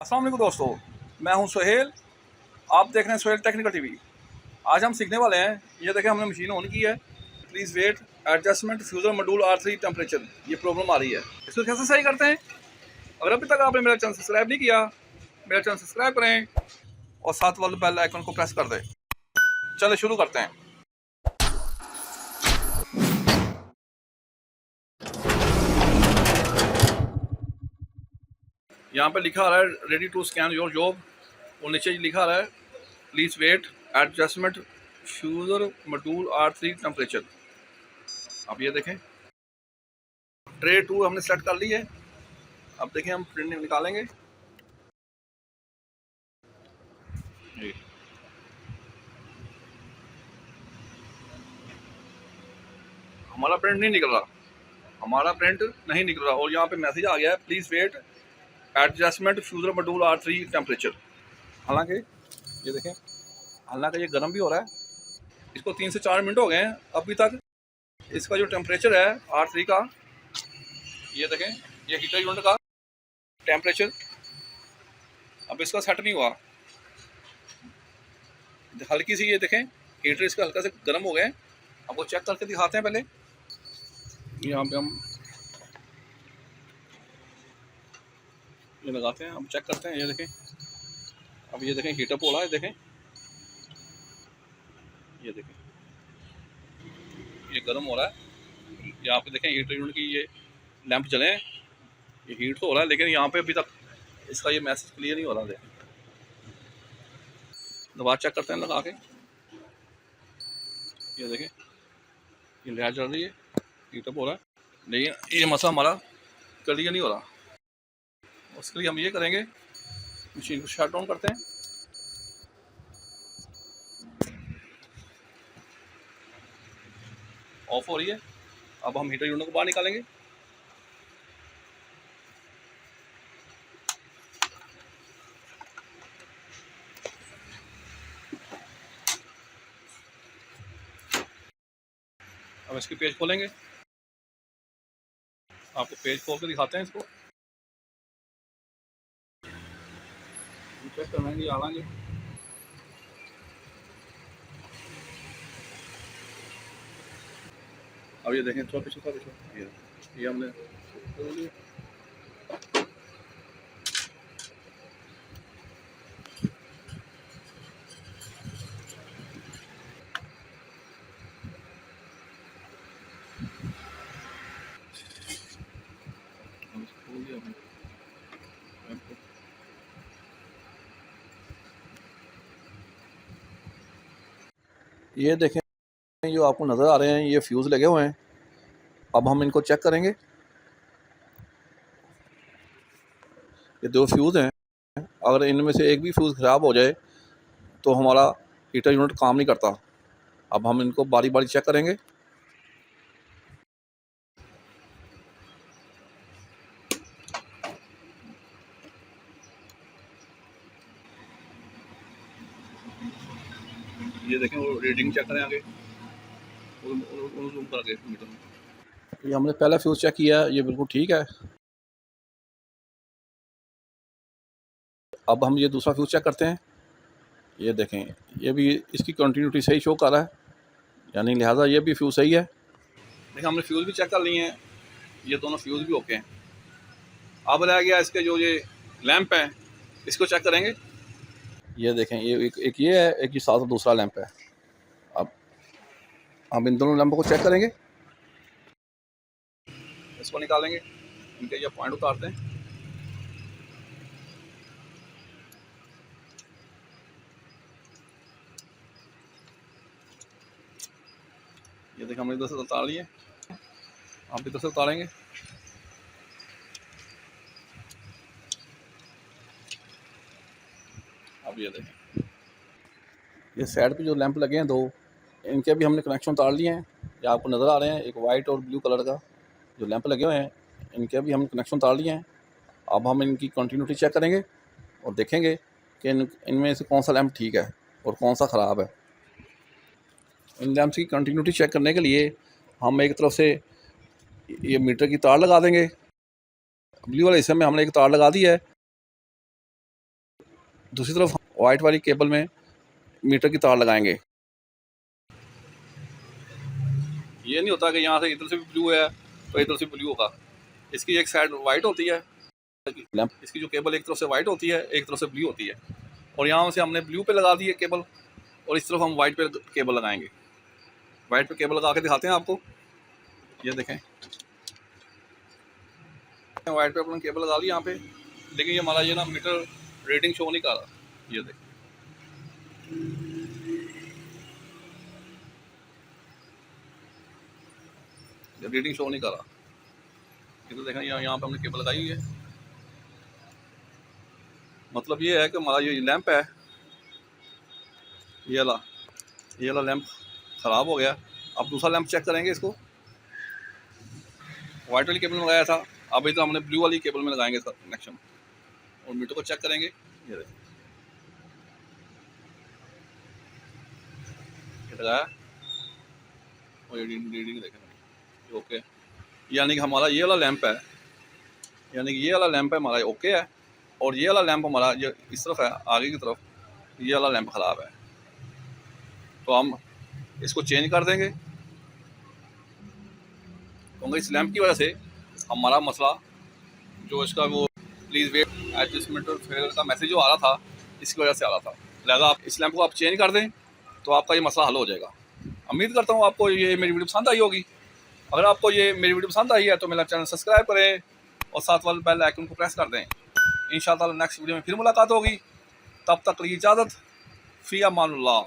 अस्सलाम वालेकुम दोस्तों, मैं हूं सुहेल। आप देख रहे हैं सुहेल टेक्निकल टीवी। आज हम सीखने वाले हैं, ये देखें हमने मशीन ऑन की है। Please wait, adjustment fuser module R3 temperature, ये प्रॉब्लम आ रही है। इसको कैसे सही करते हैं? अगर अभी तक आपने मेरा चैनल सब्सक्राइब नहीं किया, मेरा चैनल सब्सक्राइब करें और साथ वाले बेल आइकन को प्रेस कर दें। चलिए शुरू करते हैं। यहाँ पे लिखा आ रहा है ready to scan your job, और नीचे लिखा आ रहा है please wait, adjustment fuser module R3 temperature. आप ये देखें, ट्रे 2 हमने सेलेक्ट कर ली है। अब देखें हम प्रिंट निकालेंगे। जी, हमारा प्रिंट नहीं निकल रहा, हमारा प्रिंट नहीं निकल रहा। और यहाँ पे मैसेज आ गया है please wait, adjustment fuser module R3 temperature. हालांकि ये देखें, हालांकि ये गर्म भी हो रहा है। इसको 3 से 4 मिनट हो गए हैं, अभी तक इसका जो टेम्परेचर है R3 का, ये देखें, ये हीटर यूनिट का टेम्परेचर अब इसका सेट नहीं हुआ। हल्की सी ये देखें, हीटर इसका हल्का से गर्म हो गए। आपको चेक करके दिखाते हैं। पहले यहाँ पे हम ये लगाते हैं, हम चेक करते हैं। ये देखें, अब ये देखें हीटअप हो रहा है। देखें, ये देखें, ये गर्म हो रहा है। यहाँ पे देखें हीटर यूनिट की ये लैंप जले हैं, ये हीट तो हो रहा है, लेकिन यहाँ पे अभी तक इसका ये मैसेज क्लियर नहीं हो रहा। देखें, दोबारा चेक करते हैं लगा के। ये देखें, ये लाइट जल रही है, हीटअप हो रहा है, लेकिन ये मसला हमारा क्लियर नहीं हो रहा। उसके लिए हम ये करेंगे, मशीन को शट डाउन करते हैं। ऑफ हो रही है। अब हम हीटर यूनिट को बाहर निकालेंगे। अब इसकी पेज खोलेंगे, आपको पेज खोल के दिखाते हैं। इसको चेक करना है, आ लाएंगे। अब ये देखें, थोड़ा पीछे, ये हमने ये देखें, जो आपको नज़र आ रहे हैं ये फ्यूज़ लगे हुए हैं। अब हम इनको चेक करेंगे। ये 2 फ्यूज़ हैं, अगर इनमें से एक भी फ्यूज़ ख़राब हो जाए तो हमारा हीटर यूनिट काम नहीं करता। अब हम इनको बारी बारी चेक करेंगे। ये देखें, वो रीडिंग चेक करें आगे, जूम करके मीटर में। ये हमने पहला फ्यूज़ चेक किया, ये बिल्कुल ठीक है। अब हम ये दूसरा फ्यूज़ चेक करते हैं। ये देखें, ये भी इसकी कंटिन्यूटी सही शो कर रहा है, यानी लिहाजा ये भी फ्यूज़ सही है। देखिए, हमने फ्यूज़ भी चेक कर लिए हैं, ये दोनों फ्यूज़ भी ओके हैं। अब रह गया इसके जो ये लैंप है, इसको चेक करेंगे। ये देखें, ये एक ये है, एक ये साथ दूसरा लैंप है। अब हम इन दोनों लैंपों को चेक करेंगे, इसको निकालेंगे, इनके ये पॉइंट उतारते हैं। ये देखें, हमने इधर से उतार लिए, आप इधर से उतारेंगे। अब ये देखें, ये साइड पे जो लैंप लगे हैं 2, इनके भी हमने कनेक्शन उतार लिए हैं। ये आपको नज़र आ रहे हैं, एक वाइट और ब्लू कलर का जो लैंप लगे हुए हैं, इनके भी हमने कनेक्शन उतार लिए हैं। अब हम इनकी कंटिन्यूटी चेक करेंगे और देखेंगे कि इनमें से कौन सा लैंप ठीक है और कौन सा ख़राब है। इन लैंप्स की कंटिन्यूटी चेक करने के लिए हम एक तरफ से ये मीटर की तार लगा देंगे। ब्लू वाले हिस्से में हमने एक तार लगा दी है, दूसरी तरफ वाइट वाली केबल में मीटर की तार लगाएंगे। ये नहीं होता कि यहाँ से इधर से भी ब्लू है तो इधर से ब्लू होगा। इसकी एक साइड वाइट होती है, इसकी जो केबल एक तरफ से वाइट होती है, एक तरफ से ब्लू होती है। और यहाँ से हमने ब्लू पे लगा दी है केबल, और इस तरफ हम वाइट पे केबल लगाएंगे। वाइट पे केबल लगा के दिखाते हैं आपको। ये देखें, वाइट पे अपने केबल लगा ली यहाँ पे, लेकिन ये हमारा ये ना मीटर रीडिंग शो नहीं कर रहा। ये देखें, ये रीडिंग शो नहीं कर रहा। इधर देखें, यहाँ पे हमने केबल लगाई हुई है। मतलब ये है कि हमारा ये लैंप है, ये वाला लैंप ख़राब हो गया। अब दूसरा लैंप चेक करेंगे। इसको वाइट वाली केबल में लगाया था, अब इधर हमने ब्लू वाली केबल में लगाएंगे इसका कनेक्शन, और मीटर को चेक करेंगे। ये लगाया और ये रीडिंग देखें ओके। यानी कि हमारा ये वाला लैंप है, यानी कि ये वाला लैंप है हमारा ओके है, और ये वाला लैंप हमारा ये इस तरफ है आगे की तरफ, ये वाला लैंप ख़राब है। तो हम इसको चेंज कर देंगे, क्योंकि इस लैंप की वजह से हमारा मसला जो इसका वो प्लीज़ वेट एडजस्टमेंट और फेलियर का मैसेज जो आ रहा था, इसकी वजह से आ रहा था। लिहाजा आप इस लैंप को आप चेंज कर दें तो आपका ये मसला हल हो जाएगा। उम्मीद करता हूँ आपको ये मेरी वीडियो पसंद आई होगी। अगर आपको ये मेरी वीडियो पसंद आई है तो मेरा चैनल सब्सक्राइब करें और साथ वाले बेल आइकन को प्रेस कर दें। इंशाअल्लाह नेक्स्ट वीडियो में फिर मुलाकात होगी। तब तक के लिए इजाज़त। फ़ी अमानुल्लाह।